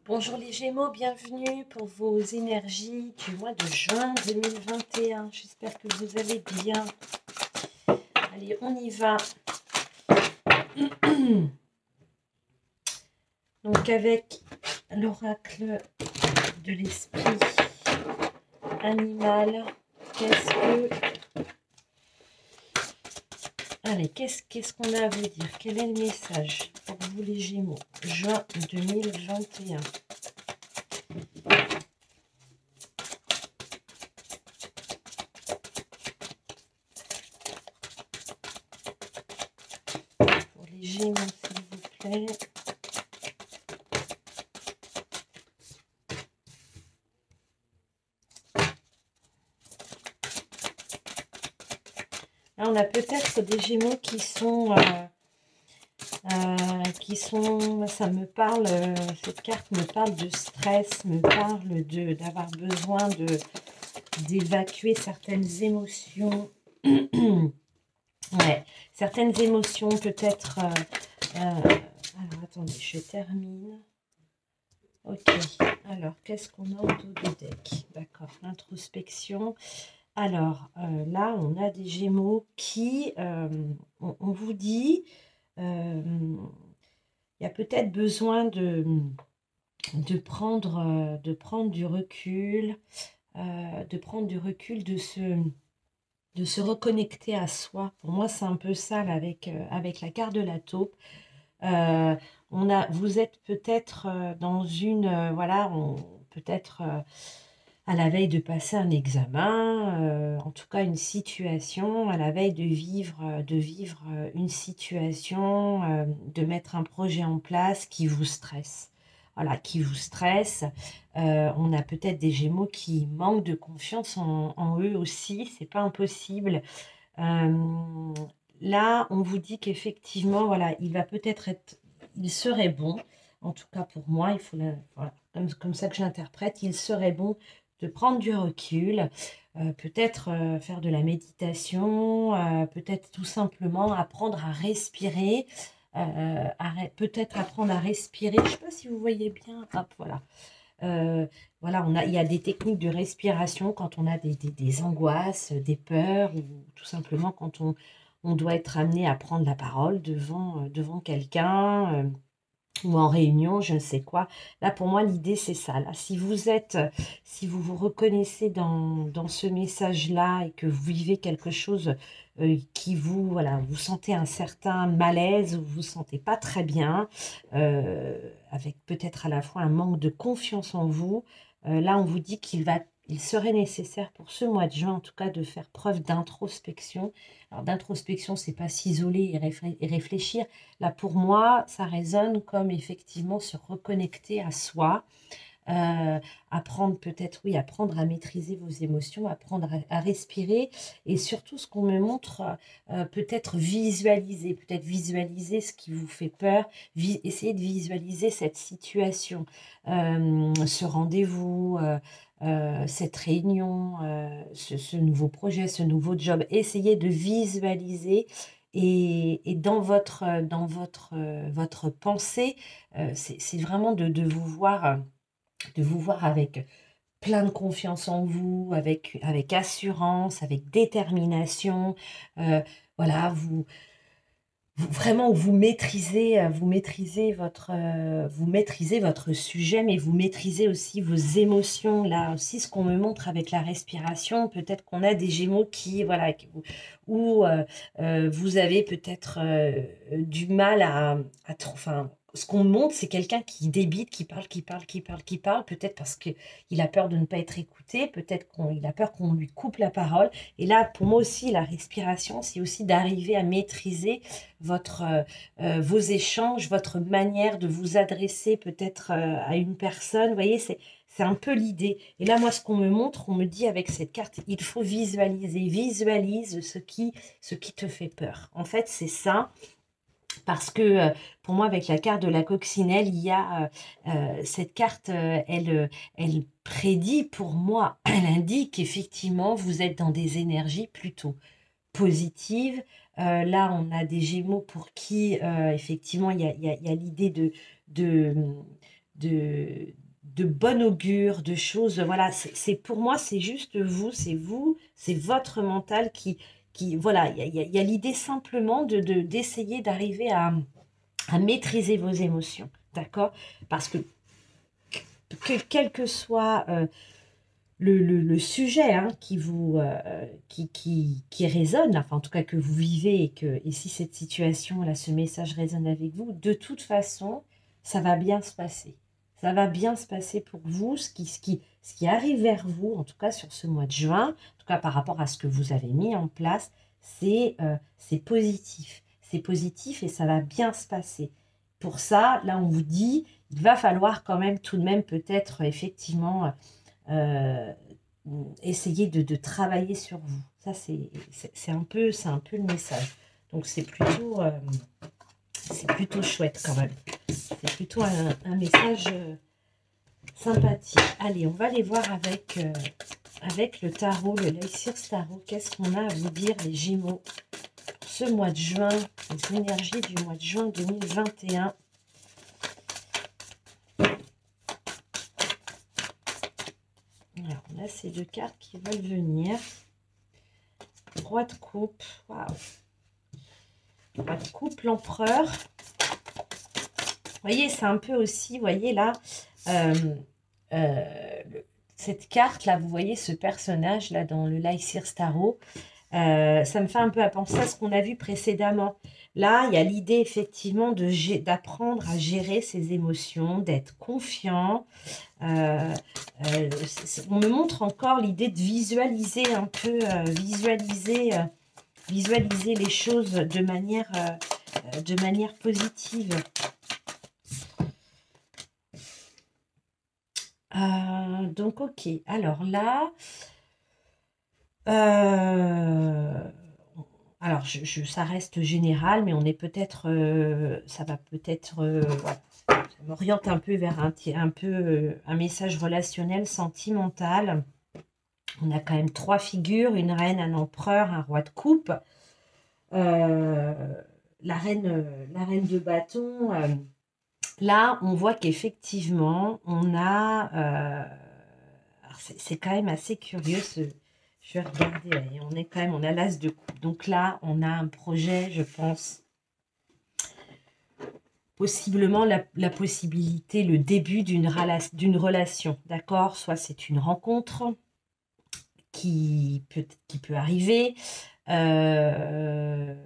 Bonjour les Gémeaux, bienvenue pour vos énergies du mois de juin 2021. J'espère que vous allez bien. Allez, on y va. Donc avec l'oracle de l'esprit animal, qu'est-ce qu'on a à vous dire? Quel est le message pour vous les Gémeaux? Juin 2021. Pour les Gémeaux, s'il vous plaît. Là, on a peut-être des Gémeaux qui sont, ça me parle, cette carte me parle de stress, me parle d'avoir besoin d'évacuer certaines émotions. Ouais, certaines émotions peut-être. Alors, attendez, je termine. Ok, alors, qu'est-ce qu'on a autour du deck? D'accord, l'introspection. Alors, là, on a des Gémeaux qui, on vous dit, il y a peut-être besoin de prendre du recul, de se reconnecter à soi. Pour moi, c'est un peu ça là, avec la carte de la taupe. Euh, vous êtes peut-être dans une, voilà, peut-être à la veille de passer un examen, en tout cas une situation, à la veille de vivre une situation, de mettre un projet en place qui vous stresse. Voilà, qui vous stresse. On a peut-être des Gémeaux qui manquent de confiance en eux aussi, c'est pas impossible. Euh, Là, on vous dit qu'effectivement, voilà, il serait bon, en tout cas pour moi, voilà, comme ça que j'interprète, il serait bon de prendre du recul, peut-être faire de la méditation, peut-être tout simplement apprendre à respirer, peut-être apprendre à respirer. Je ne sais pas si vous voyez bien. Hop, voilà. Voilà, il y a des techniques de respiration quand on a des angoisses, des peurs, ou tout simplement quand on doit être amené à prendre la parole devant quelqu'un. Ou en réunion, je ne sais quoi. Là, pour moi, l'idée, c'est ça. Là, si vous vous reconnaissez dans ce message-là et que vous vivez quelque chose qui voilà, vous sentez un certain malaise, vous vous sentez pas très bien, avec peut-être à la fois un manque de confiance en vous, là, on vous dit il serait nécessaire pour ce mois de juin, en tout cas, de faire preuve d'introspection. Alors, d'introspection, c'est pas s'isoler et réfléchir. Là, pour moi, ça résonne comme effectivement se reconnecter à soi, euh, apprendre peut-être, oui, apprendre à maîtriser vos émotions, apprendre à respirer et surtout ce qu'on me montre, peut-être visualiser ce qui vous fait peur, essayer de visualiser cette situation, ce rendez-vous. Cette réunion, ce nouveau projet, ce nouveau job, essayez de visualiser et votre pensée, c'est vraiment de vous voir avec plein de confiance en vous, avec assurance, avec détermination. Voilà, vraiment, vous maîtrisez votre sujet, mais vous maîtrisez aussi vos émotions. Là aussi, ce qu'on me montre avec la respiration, peut-être qu'on a des Gémeaux qui, voilà, où vous avez peut-être du mal enfin, ce qu'on me montre, c'est quelqu'un qui débite, qui parle, peut-être parce qu'il a peur de ne pas être écouté, peut-être qu'il a peur qu'on lui coupe la parole. Et là, pour moi aussi, la respiration, c'est aussi d'arriver à maîtriser vos échanges, votre manière de vous adresser peut-être à une personne. Vous voyez, c'est un peu l'idée. Et là, moi, ce qu'on me montre, on me dit avec cette carte, il faut visualiser. Visualise ce qui te fait peur. En fait, c'est ça. Parce que pour moi, avec la carte de la coccinelle, il y a cette carte, elle prédit pour moi, elle indique qu'effectivement, vous êtes dans des énergies plutôt positive. Là, on a des Gémeaux pour qui, effectivement, il y a l'idée de, de bon augure, de choses, voilà, pour moi, c'est juste vous, c'est votre mental voilà, il y a l'idée simplement d'essayer d'arriver à maîtriser vos émotions, d'accord? Parce que, quel que soit le sujet hein, qui résonne, enfin en tout cas que vous vivez, et si cette situation-là, ce message résonne avec vous, de toute façon, ça va bien se passer. Ça va bien se passer pour vous, ce qui arrive vers vous, en tout cas sur ce mois de juin, en tout cas par rapport à ce que vous avez mis en place, c'est positif. C'est positif et ça va bien se passer. Pour ça, là, on vous dit, il va falloir quand même tout de même peut-être effectivement euh, essayer de travailler sur vous. Ça, c'est un peu le message. Donc, c'est plutôt chouette quand même. C'est plutôt un message sympathique. Allez, on va aller voir avec le tarot, le Lysirs Tarot. Qu'est-ce qu'on a à vous dire, les Gémeaux, pour ce mois de juin, les énergies du mois de juin 2021. Alors, là, c'est deux cartes qui veulent venir. Roi de coupe. Waouh. Roi de coupe, l'empereur. Vous voyez, c'est un peu aussi, vous voyez là, cette carte-là, vous voyez ce personnage-là dans le Lysirs Tarot, ça me fait un peu à penser à ce qu'on a vu précédemment. Là, il y a l'idée effectivement d'apprendre à gérer ses émotions, d'être confiant. On me montre encore l'idée de visualiser un peu, visualiser les choses de manière positive. Donc, ok. Alors là, alors ça reste général, mais on est peut-être, ça va peut-être, voilà, ça m'oriente un peu vers un message relationnel, sentimental. On a quand même trois figures, une reine, un empereur, un roi de coupe. La reine de bâton. Là, on voit qu'effectivement, on a... c'est quand même assez curieux. Je vais regarder. Allez, on a l'as de coupe. Donc là, on a un projet, je pense, possiblement la possibilité, le début d'une relation. D'accord? Soit c'est une rencontre qui peut arriver. Là,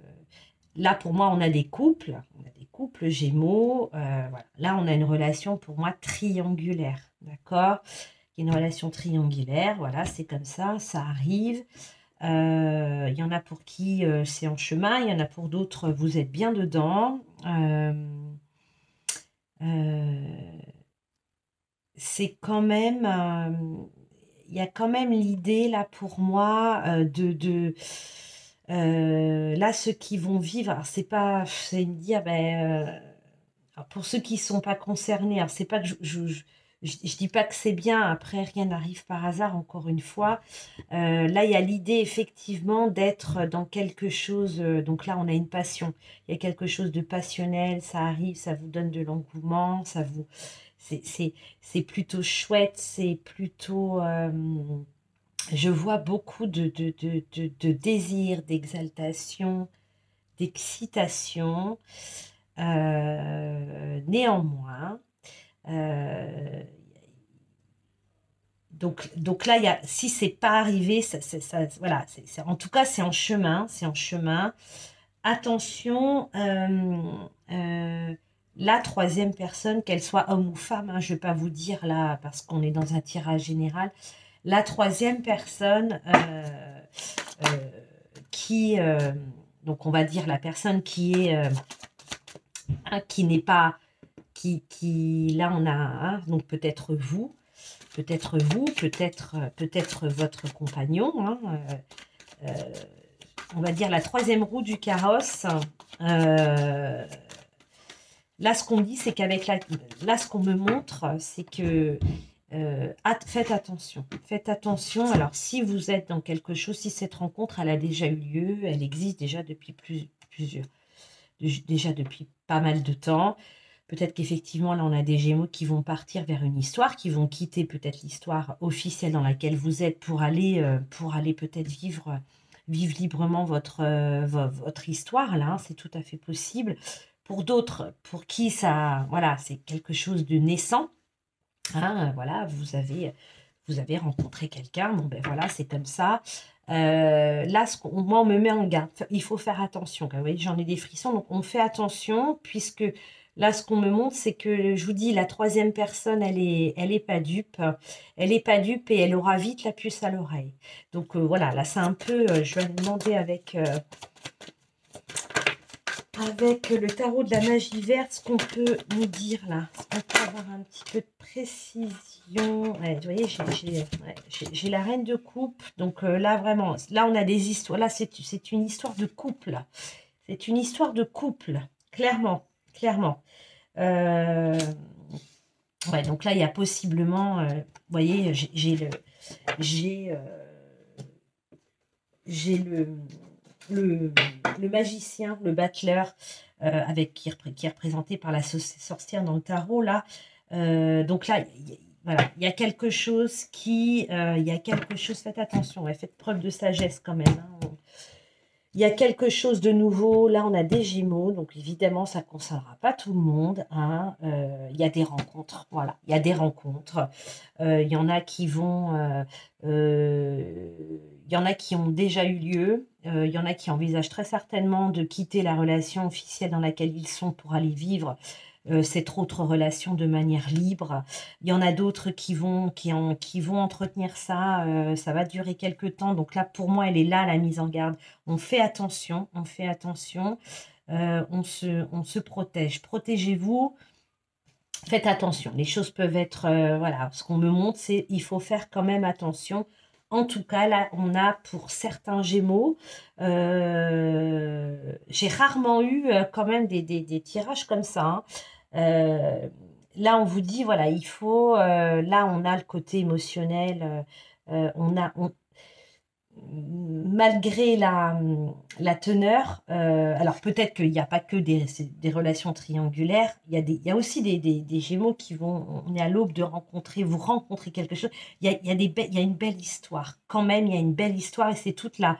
pour moi, on a des couples. Gémeaux. Voilà. Là, on a une relation, pour moi, triangulaire. D'accord? Une relation triangulaire. Voilà, c'est comme ça arrive. Il y en a pour qui c'est en chemin. Il y en a pour d'autres, vous êtes bien dedans. C'est quand même... il y a quand même l'idée, là, pour moi, là, ceux qui vont vivre, alors c'est pas, c'est me dire, alors pour ceux qui ne sont pas concernés, alors c'est pas que je dis pas que c'est bien, après rien n'arrive par hasard, encore une fois. Là, il y a l'idée effectivement d'être dans quelque chose, donc là, on a une passion, il y a quelque chose de passionnel, ça arrive, ça vous donne de l'engouement, c'est plutôt chouette, c'est plutôt... je vois beaucoup de désir, d'exaltation, d'excitation. Néanmoins, euh, donc là, si c'est pas arrivé, voilà, en tout cas, c'est en chemin, Attention, la troisième personne, qu'elle soit homme ou femme, hein, je ne vais pas vous dire là, parce qu'on est dans un tirage général, la troisième personne donc on va dire la personne qui n'est pas, là on a, hein, donc peut-être vous, peut-être votre compagnon, hein, on va dire la troisième roue du carrosse. Là, ce qu'on dit, c'est qu'avec là, ce qu'on me montre, c'est que faites attention. Faites attention. Alors, si vous êtes dans quelque chose, si cette rencontre, elle a déjà eu lieu, elle existe déjà depuis déjà depuis pas mal de temps. Peut-être qu'effectivement, là, on a des Gémeaux qui vont partir vers une histoire, qui vont quitter peut-être l'histoire officielle dans laquelle vous êtes pour aller peut-être vivre librement votre histoire, là, hein, c'est tout à fait possible. Pour d'autres, pour qui ça, voilà, c'est quelque chose de naissant, hein, voilà, vous avez rencontré quelqu'un, bon ben voilà, c'est comme ça. Là, moi, on me met en garde. Il faut faire attention. Vous voyez, j'en ai des frissons, donc on fait attention, puisque là, ce qu'on me montre, c'est que, je vous dis, la troisième personne, elle est pas dupe. Elle est pas dupe et elle aura vite la puce à l'oreille. Donc voilà, là, c'est un peu, je vais demander avec le tarot de la magie verte, ce qu'on peut nous dire là. Est-ce qu'on peut avoir un petit peu de précision? Ouais, vous voyez, j'ai la reine de coupe. Donc là, vraiment, là, on a des histoires. Là, c'est une histoire de couple. C'est une histoire de couple, clairement. Clairement. Ouais, donc là, il y a possiblement, vous voyez, j'ai le magicien, le battleur, qui est représenté par la sorcière dans le tarot, là. Donc là, voilà, il y a quelque chose faites attention, ouais, faites preuve de sagesse quand même, hein. Il y a quelque chose de nouveau. Là, on a des Gémeaux, donc évidemment, ça ne concernera pas tout le monde, hein. Il y a des rencontres, voilà. Il y a des rencontres. Il y en a qui il y en a qui ont déjà eu lieu. Il y en a qui envisagent très certainement de quitter la relation officielle dans laquelle ils sont pour aller vivre cette autre relation de manière libre. Il y en a d'autres qui vont entretenir ça. Ça va durer quelques temps. Donc là, pour moi, elle est là, la mise en garde. On fait attention, on fait attention. On se protège. Protégez-vous. Faites attention. Les choses peuvent être... voilà, ce qu'on me montre, c'est il faut faire quand même attention. En tout cas, là, on a pour certains Gémeaux, j'ai rarement eu quand même des tirages comme ça, hein. Là, on vous dit, voilà, il faut... là, on a le côté émotionnel. Malgré la teneur, alors peut-être qu'il n'y a pas que des relations triangulaires, il y a aussi des Gémeaux on est à l'aube de vous rencontrez quelque chose, il y a une belle histoire, quand même, il y a une belle histoire et c'est toute là.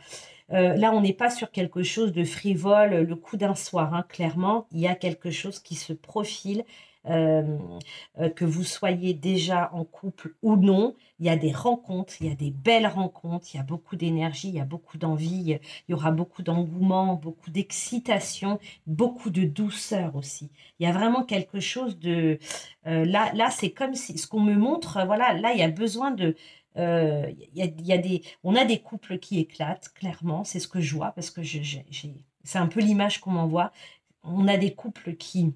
Là, on n'est pas sur quelque chose de frivole, le coup d'un soir, hein, clairement, il y a quelque chose qui se profile, euh, que vous soyez déjà en couple ou non, il y a des rencontres, il y a des belles rencontres, il y a beaucoup d'énergie, il y a beaucoup d'envie, il y aura beaucoup d'engouement, beaucoup d'excitation, beaucoup de douceur aussi. Il y a vraiment quelque chose de... là, c'est comme si ce qu'on me montre, voilà, là, il y a besoin de... on a des couples qui éclatent, clairement, c'est ce que je vois, parce que c'est un peu l'image qu'on m'envoie. On a des couples qui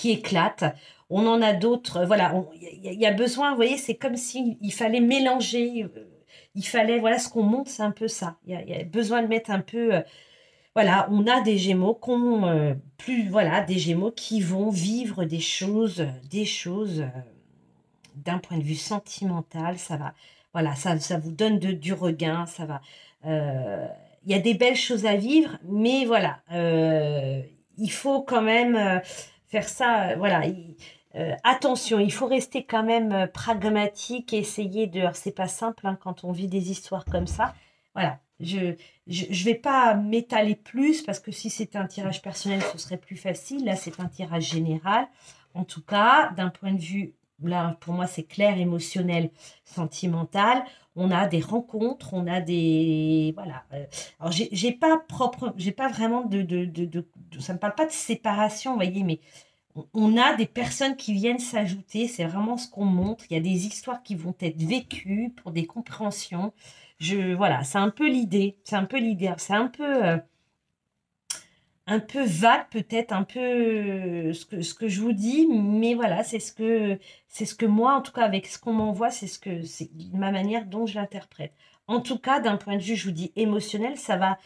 éclatent. On en a d'autres, voilà, il y a besoin, vous voyez, c'est comme s'il fallait mélanger, il fallait, voilà, ce qu'on montre, c'est un peu ça. Il y a besoin de mettre un peu, voilà, on a des Gémeaux voilà, des Gémeaux qui vont vivre des choses d'un point de vue sentimental, ça va, voilà, ça vous donne du regain, ça va. Il y a des belles choses à vivre, mais voilà, il faut quand même faire ça, voilà. Attention, il faut rester quand même pragmatique et essayer de... Alors, c'est pas simple hein, quand on vit des histoires comme ça. Voilà, je vais pas m'étaler plus parce que si c'était un tirage personnel, ce serait plus facile. Là, c'est un tirage général. En tout cas, d'un point de vue, là, pour moi, c'est clair, émotionnel, sentimental. On a des rencontres, on a des... Voilà. Alors, j'ai pas vraiment ça me parle pas de séparation, vous voyez, mais on a des personnes qui viennent s'ajouter, c'est vraiment ce qu'on montre. Il y a des histoires qui vont être vécues pour des compréhensions. Voilà, c'est un peu l'idée. C'est un peu l'idée. C'est un peu vague peut-être, un peu ce que je vous dis, mais voilà, c'est ce que moi, en tout cas avec ce qu'on m'envoie, c'est ma manière dont je l'interprète. En tout cas, d'un point de vue, je vous dis émotionnel, ça va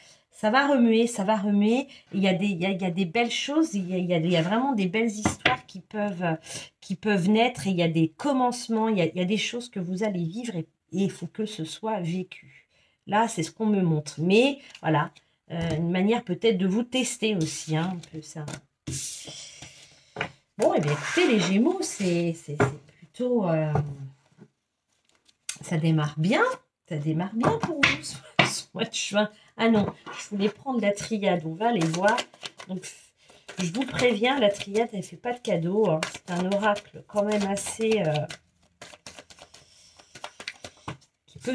remuer, ça va remuer. Il y a des belles choses, il y a vraiment des belles histoires qui peuvent naître et il y a des commencements, il y a des choses que vous allez vivre et il faut que ce soit vécu. Là, c'est ce qu'on me montre. Mais voilà, une manière peut-être de vous tester aussi, hein, un peu ça. Bon, et bien écoutez, les Gémeaux, c'est plutôt... ça démarre bien. Ça démarre bien pour vous, ce mois de juin. Ah non, je voulais prendre la triade. On va aller voir. Donc, je vous préviens, la triade, elle ne fait pas de cadeau. Hein. C'est un oracle quand même assez...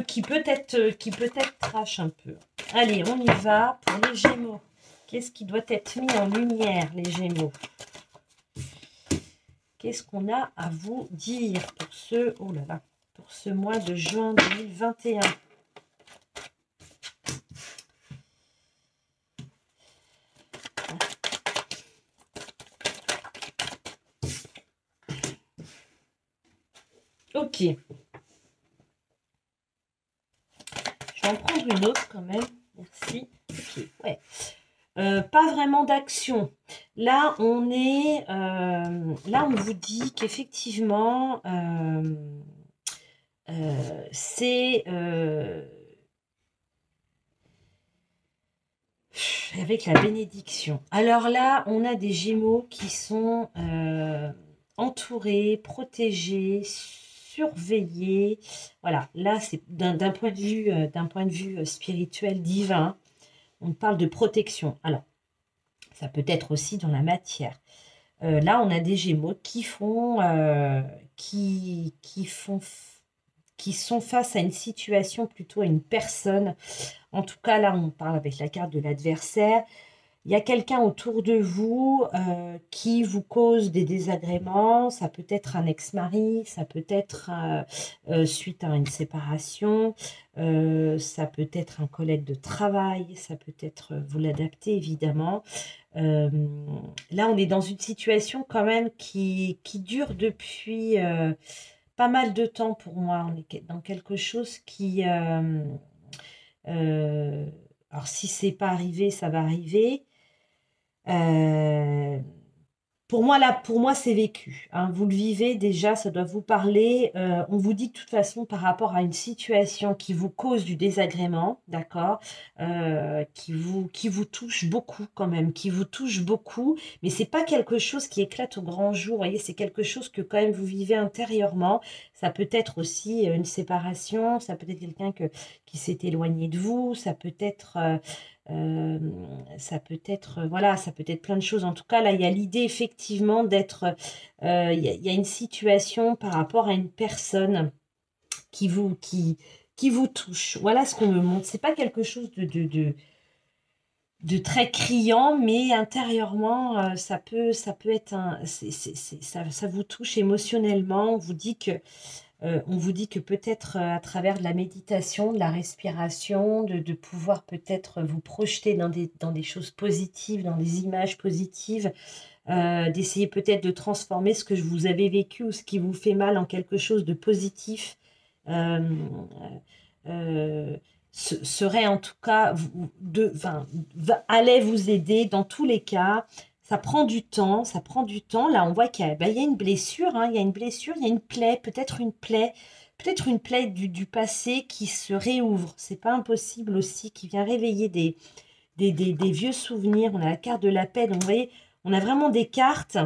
qui peut être trash un peu. Allez, on y va pour les Gémeaux. Qu'est-ce qui doit être mis en lumière, les Gémeaux? Qu'est-ce qu'on a à vous dire pour ce, oh là là, pour ce mois de juin 2021? Ok. Je vais en prendre une autre quand même. Merci. Ok, ouais. Pas vraiment d'action. Là, on est... là, on vous dit qu'effectivement, c'est... avec la bénédiction. Alors là, on a des Gémeaux qui sont entourés, protégés, surveillés. Voilà, là, c'est d'un point de vue spirituel, divin. On parle de protection. Alors, ça peut être aussi dans la matière. Là, on a des Gémeaux qui font, qui sont face à une situation, plutôt à une personne. En tout cas, là, on parle avec la carte de l'adversaire. Il y a quelqu'un autour de vous qui vous cause des désagréments. Ça peut être un ex-mari, ça peut être suite à une séparation, ça peut être un collègue de travail, ça peut être, vous l'adaptez évidemment. Euh, Là, on est dans une situation quand même qui dure depuis pas mal de temps pour moi. On est dans quelque chose qui... euh, alors, si c'est pas arrivé, ça va arriver. Euh, pour moi, c'est vécu. Hein. Vous le vivez déjà, ça doit vous parler. On vous dit de toute façon par rapport à une situation qui vous cause du désagrément, d'accord, qui vous touche beaucoup quand même, qui vous touche beaucoup, mais c'est pas quelque chose qui éclate au grand jour. Vous voyez, c'est quelque chose que quand même vous vivez intérieurement. Ça peut être aussi une séparation, ça peut être quelqu'un qui s'est éloigné de vous, euh, ça peut être, voilà, ça peut être plein de choses. En tout cas, là, il y a l'idée effectivement d'être, il y a une situation par rapport à une personne qui vous, qui vous touche. Voilà ce qu'on me montre. C'est pas quelque chose de très criant, mais intérieurement, ça peut être ça vous touche émotionnellement. On vous dit que peut-être à travers de la méditation, de la respiration, de pouvoir peut-être vous projeter dans des choses positives, dans des images positives, d'essayer peut-être de transformer ce que vous avez vécu ou ce qui vous fait mal en quelque chose de positif. Euh, euh, Serait en tout cas, enfin, allait vous aider dans tous les cas. Ça prend du temps, ça prend du temps. Là, on voit qu'il y a, ben, il y a une blessure, hein, il y a une blessure, il y a une plaie, peut-être une plaie du passé qui se réouvre. C'est pas impossible aussi, qui vient réveiller des vieux souvenirs. On a la carte de la paix, donc vous voyez, on a vraiment des cartes,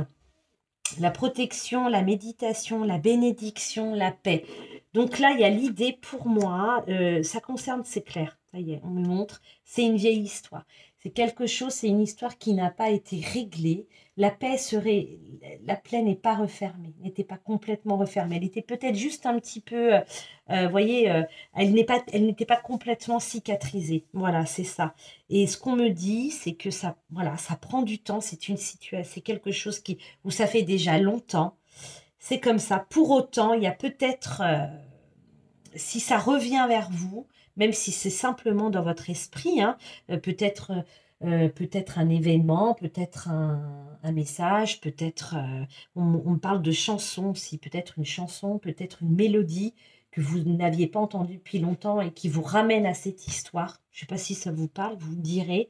la protection, la méditation, la bénédiction, la paix. Donc là, il y a l'idée pour moi, ça concerne, c'est clair, ça y est, on me montre, c'est une vieille histoire. C'est quelque chose, c'est une histoire qui n'a pas été réglée. La paix serait, la plaie n'est pas refermée, n'était pas complètement refermée. Elle était peut-être juste un petit peu, vous voyez, elle n'était pas complètement cicatrisée. Voilà, c'est ça. Et ce qu'on me dit, c'est que ça, voilà, ça prend du temps. C'est une situation, c'est quelque chose où ça fait déjà longtemps. C'est comme ça. Pour autant, il y a peut-être, si ça revient vers vous, même si c'est simplement dans votre esprit, hein, peut-être un événement, peut-être un message, peut-être, on parle de chansons aussi, peut-être une chanson, peut-être une mélodie que vous n'aviez pas entendue depuis longtemps et qui vous ramène à cette histoire. Je ne sais pas si ça vous parle, vous me direz.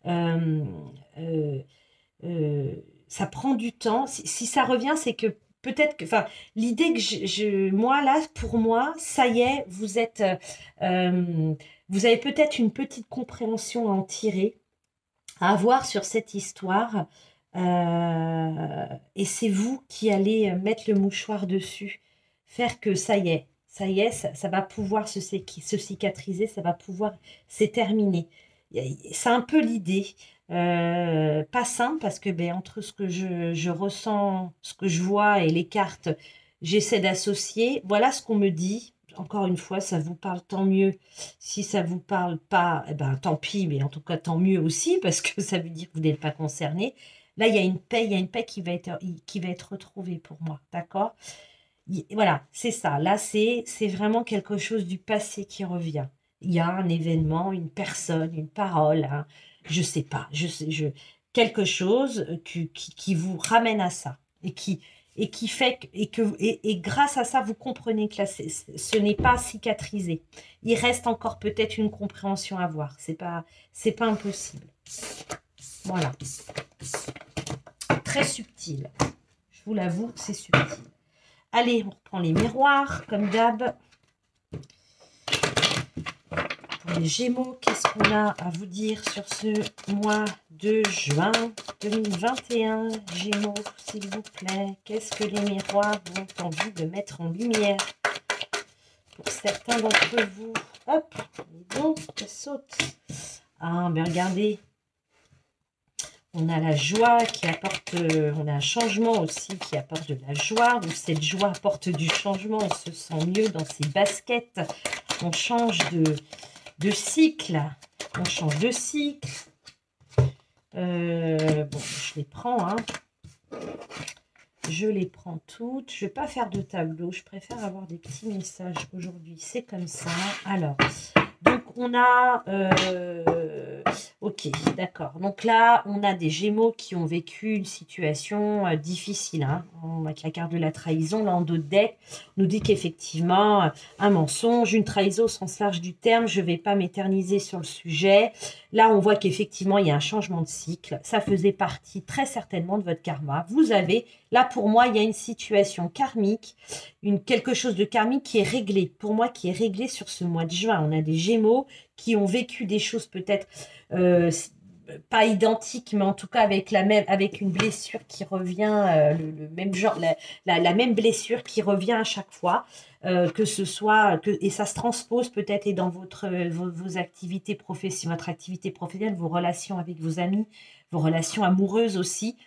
Euh, euh, euh, Ça prend du temps. Si ça revient, c'est que peut-être que, enfin, l'idée que moi là, pour moi, ça y est, vous avez peut-être une petite compréhension à en tirer, à avoir sur cette histoire. Et c'est vous qui allez mettre le mouchoir dessus, faire que ça y est, ça va pouvoir se cicatriser, ça va pouvoir, c'est terminé. C'est un peu l'idée. Pas simple parce que ben, entre ce que je ressens, ce que je vois et les cartes, j'essaie d'associer. Voilà ce qu'on me dit. Encore une fois, ça vous parle, tant mieux. Si ça vous parle pas, eh ben, tant pis, mais en tout cas, tant mieux aussi parce que ça veut dire que vous n'êtes pas concerné. Là, il y a une paix qui va être retrouvée pour moi, d'accord? Voilà, c'est ça. Là, c'est vraiment quelque chose du passé qui revient. Il y a un événement, une personne, une parole, je sais pas, quelque chose qui vous ramène à ça et qui fait et grâce à ça, vous comprenez que là, ce n'est pas cicatrisé. Il reste encore peut-être une compréhension à voir. C'est pas impossible. Voilà, très subtil. Je vous l'avoue, c'est subtil. Allez, on reprend les miroirs, comme d'hab. Pour les Gémeaux, qu'est-ce qu'on a à vous dire sur ce mois de juin 2021? Gémeaux, s'il vous plaît, qu'est-ce que les miroirs ont envie de mettre en lumière pour certains d'entre vous? Hop, dis donc, ça saute. Ah, ben regardez, on a la joie qui apporte, on a un changement aussi qui apporte de la joie, où cette joie apporte du changement, on se sent mieux dans ses baskets, on change de cycle, on change de cycle. Bon, je les prends, hein. Je les prends toutes. Je ne vais pas faire de tableau, je préfère avoir des petits messages aujourd'hui, c'est comme ça. Alors, donc on a... ok, d'accord. Donc là, on a des Gémeaux qui ont vécu une situation difficile. Hein, avec la carte de la trahison, là en dos de deck, on nous dit qu'effectivement, un mensonge, une trahison au sens large du terme, je ne vais pas m'éterniser sur le sujet. Là, on voit qu'effectivement, il y a un changement de cycle. Ça faisait partie très certainement de votre karma. Vous avez, là pour moi, il y a une situation karmique, quelque chose de karmique qui est réglé. Pour moi, qui est réglé sur ce mois de juin. On a des Gémeaux qui ont vécu des choses peut-être pas identiques, mais en tout cas avec une blessure qui revient, le même genre, la même blessure qui revient à chaque fois. Que ce soit, et ça se transpose peut-être et dans vos activités professionnelles, votre activité professionnelle, vos relations avec vos amis, vos relations amoureuses aussi.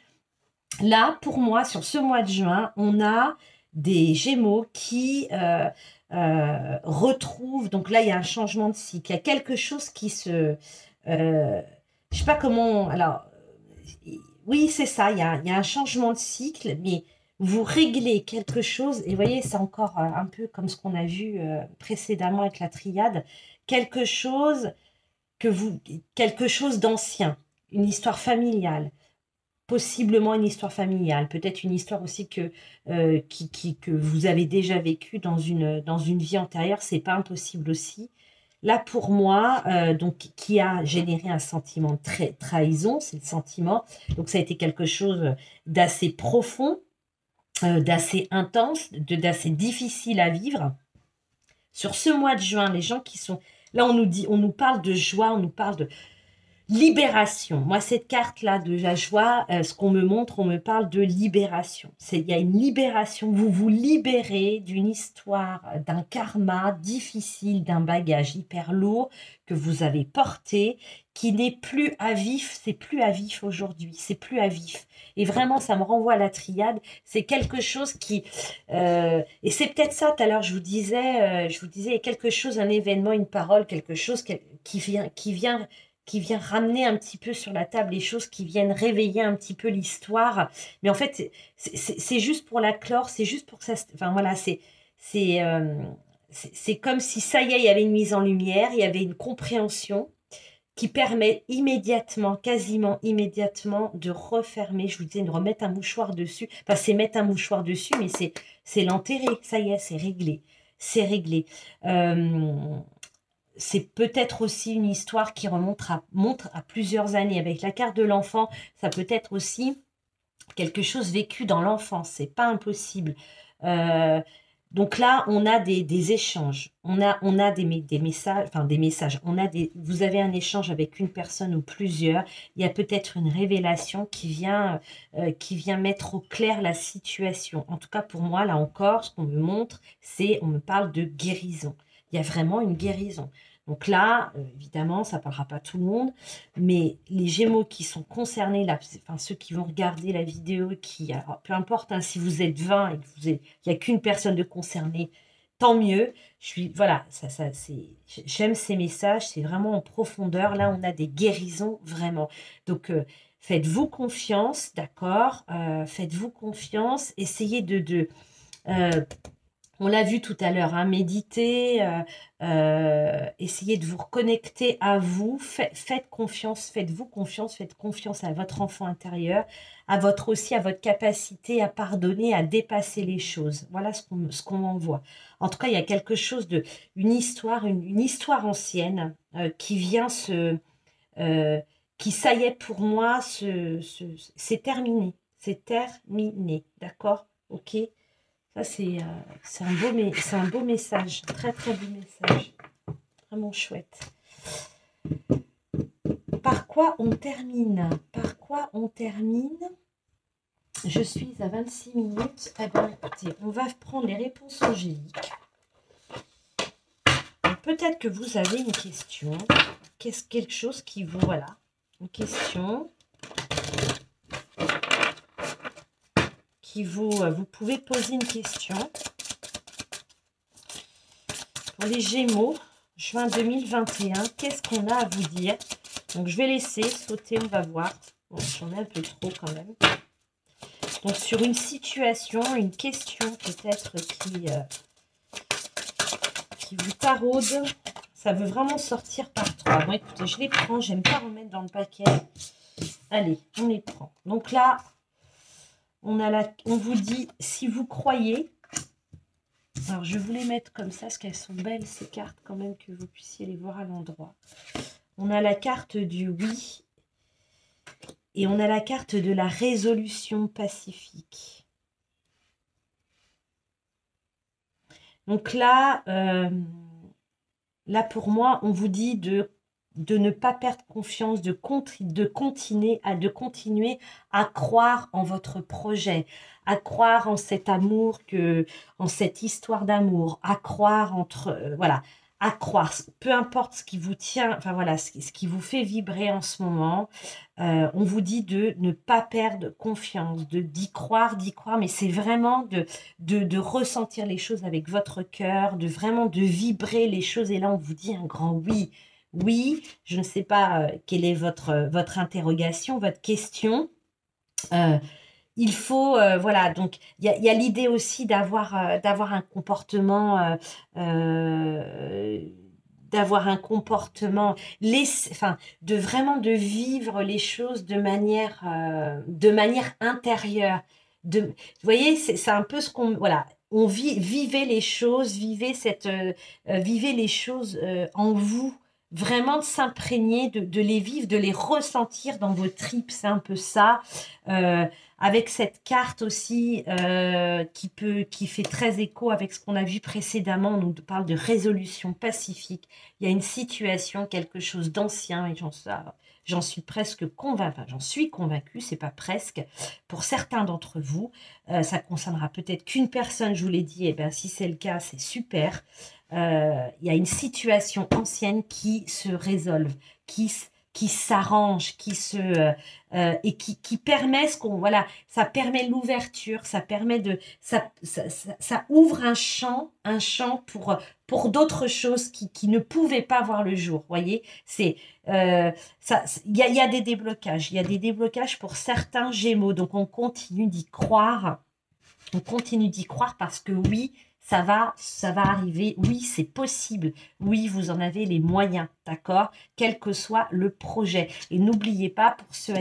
Là, pour moi, sur ce mois de juin, on a des Gémeaux qui retrouvent, donc là, il y a un changement de cycle, il y a quelque chose qui se... je sais pas comment... Alors, oui, c'est ça, il y a un changement de cycle, mais vous réglez quelque chose, et vous voyez, c'est encore un peu comme ce qu'on a vu précédemment avec la triade, quelque chose quelque chose d'ancien, une histoire familiale, possiblement une histoire familiale, peut-être une histoire aussi que vous avez déjà vécue dans une vie antérieure, c'est pas impossible aussi. Là, pour moi, donc, qui a généré un sentiment de trahison, c'est le sentiment. Donc, ça a été quelque chose d'assez profond, d'assez intense, d'assez difficile à vivre. Sur ce mois de juin, les gens qui sont... Là, on nous parle de joie, on nous parle de libération. Moi, cette carte-là de la joie, ce qu'on me montre, on me parle de libération. Il y a une libération. Vous vous libérez d'une histoire, d'un karma difficile, d'un bagage hyper lourd que vous avez porté, qui n'est plus à vif. C'est plus à vif aujourd'hui. C'est plus à vif. Et vraiment, ça me renvoie à la triade. C'est quelque chose qui... et c'est peut-être ça, tout à l'heure, je vous disais, quelque chose, un événement, une parole, quelque chose qui vient ramener un petit peu sur la table les choses, qui viennent réveiller un petit peu l'histoire. Mais en fait, c'est juste pour la clore, c'est juste pour que ça... Enfin voilà, c'est comme si ça y est, il y avait une mise en lumière, il y avait une compréhension qui permet immédiatement, quasiment immédiatement, de refermer, je vous disais, de remettre un mouchoir dessus. Enfin, c'est mettre un mouchoir dessus, mais c'est l'enterrer. Ça y est, c'est réglé. C'est réglé. C'est peut-être aussi une histoire qui montre à plusieurs années. Avec la carte de l'enfant, ça peut être aussi quelque chose vécu dans l'enfance. C'est pas impossible. Donc là, on a des échanges, on a des messages, enfin des messages, vous avez un échange avec une personne ou plusieurs, il y a peut-être une révélation qui vient mettre au clair la situation. En tout cas, pour moi, là encore, ce qu'on me montre, on me parle de guérison. Il y a vraiment une guérison. Donc là, évidemment, ça ne parlera pas à tout le monde, mais les Gémeaux qui sont concernés, là, enfin ceux qui vont regarder la vidéo, alors, peu importe hein, si vous êtes 20 et que il n'y a qu'une personne de concernée, tant mieux. Voilà, j'aime ces messages, c'est vraiment en profondeur. Là, on a des guérisons vraiment. Donc, faites-vous confiance, d'accord? Faites-vous confiance. Essayez euh, on l'a vu tout à l'heure, hein, méditer, essayez de vous reconnecter à vous, faites confiance, faites confiance à votre enfant intérieur, aussi à votre capacité à pardonner, à dépasser les choses. Voilà ce qu'on en voit. En tout cas, il y a quelque chose une histoire, une histoire ancienne qui vient qui ça y est pour moi, c'est terminé, d'accord? Ok? Ça, c'est un beau message, très très beau message, vraiment chouette. Par quoi on termine? Par quoi on termine? Je suis à 26 minutes. Eh bien, écoutez, on va prendre les réponses angéliques. Peut-être que vous avez une question. Quelque chose qui vous... Voilà, une question qui vous pouvez poser une question. Pour les Gémeaux, juin 2021, qu'est-ce qu'on a à vous dire? Donc, je vais laisser sauter, on va voir. Bon, j'en ai un peu trop quand même. Donc, sur une situation, une question peut-être qui vous taraude, ça veut vraiment sortir par 3. Bon, écoutez, je les prends, j'aime pas remettre dans le paquet. Allez, on les prend. Donc là, on vous dit, si vous croyez... Alors, je vais vous les mettre comme ça, parce qu'elles sont belles, ces cartes, quand même, que vous puissiez les voir à l'endroit. On a la carte du oui et on a la carte de la résolution pacifique. Donc là, là pour moi, on vous dit de ne pas perdre confiance, de continuer à croire en votre projet, à croire en cet amour, en cette histoire d'amour, à croire voilà, à croire, peu importe ce qui vous tient, enfin voilà, ce qui vous fait vibrer en ce moment, on vous dit de ne pas perdre confiance, d'y croire, mais c'est vraiment de ressentir les choses avec votre cœur, de vibrer les choses, et là on vous dit un grand oui. Oui, je ne sais pas quelle est votre interrogation, votre question. Il faut, voilà, donc il y a l'idée aussi d'avoir un comportement, enfin, vraiment de vivre les choses de manière intérieure. Vous voyez, c'est un peu ce qu'on, voilà, vivez les choses, vivez les choses en vous. Vraiment de s'imprégner, de les vivre, de les ressentir dans vos tripes, c'est un peu ça. Avec cette carte aussi qui fait très écho avec ce qu'on a vu précédemment, on nous parle de résolution pacifique. Il y a une situation, quelque chose d'ancien, et j'en suis presque convaincue, enfin, j'en suis convaincue, c'est pas presque, pour certains d'entre vous, ça concernera peut-être qu'une personne, je vous l'ai dit, et bien si c'est le cas, c'est super. Il y a une situation ancienne qui se résolve, qui s'arrange, et qui permet voilà, ça permet l'ouverture, ça ouvre un champ pour d'autres choses qui ne pouvaient pas voir le jour. Voyez, il y a des déblocages pour certains Gémeaux, donc on continue d'y croire. On continue d'y croire parce que oui, ça va arriver. Oui, c'est possible. Oui, vous en avez les moyens, d'accord? Quel que soit le projet. Et n'oubliez pas, pour ceux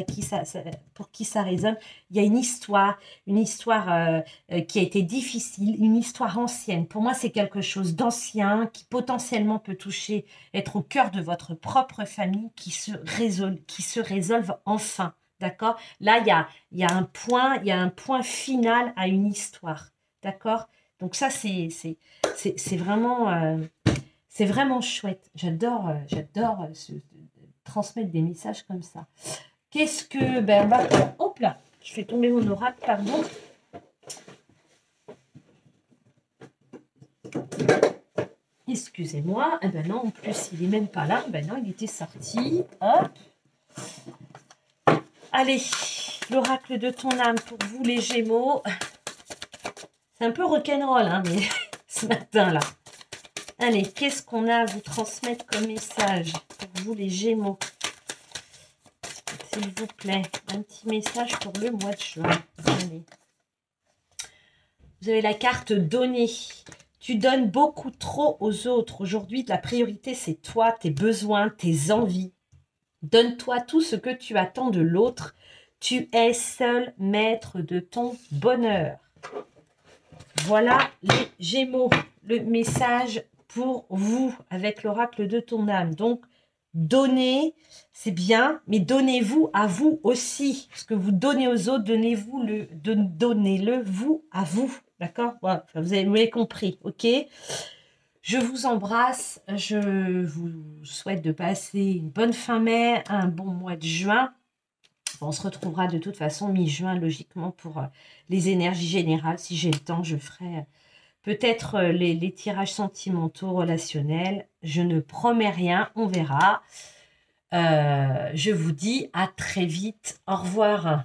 pour qui ça résonne, il y a une histoire qui a été difficile, une histoire ancienne. Pour moi, c'est quelque chose d'ancien qui potentiellement peut être au cœur de votre propre famille qui se résolve enfin. D'accord? Là, il y a un point final à une histoire. D'accord? Donc ça, c'est vraiment chouette. J'adore transmettre des messages comme ça. Qu'est-ce que... Ben, hop là, je fais tomber mon oracle, pardon. Excusez-moi. Eh ben non, en plus, il n'est même pas là. Ben non, il était sorti. Hop. Allez, l'oracle de ton âme pour vous, les Gémeaux. C'est un peu rock'n'roll, hein, mais ce matin-là. Allez, qu'est-ce qu'on a à vous transmettre comme message pour vous, les Gémeaux? S'il vous plaît, un petit message pour le mois de juin. Allez. Vous avez la carte donner. Tu donnes beaucoup trop aux autres. Aujourd'hui, la priorité, c'est toi, tes besoins, tes envies. Donne-toi tout ce que tu attends de l'autre. Tu es seul maître de ton bonheur. Voilà les Gémeaux, le message pour vous avec l'oracle de ton âme. Donc, donner, c'est bien, mais donnez-vous à vous aussi. Ce que vous donnez aux autres, donnez-le vous à vous. D'accord? Voilà, vous avez compris, ok? Je vous embrasse. Je vous souhaite de passer une bonne fin mai, un bon mois de juin. On se retrouvera de toute façon mi-juin, logiquement, pour les énergies générales. Si j'ai le temps, je ferai peut-être les tirages sentimentaux, relationnels. Je ne promets rien, on verra. Je vous dis à très vite. Au revoir.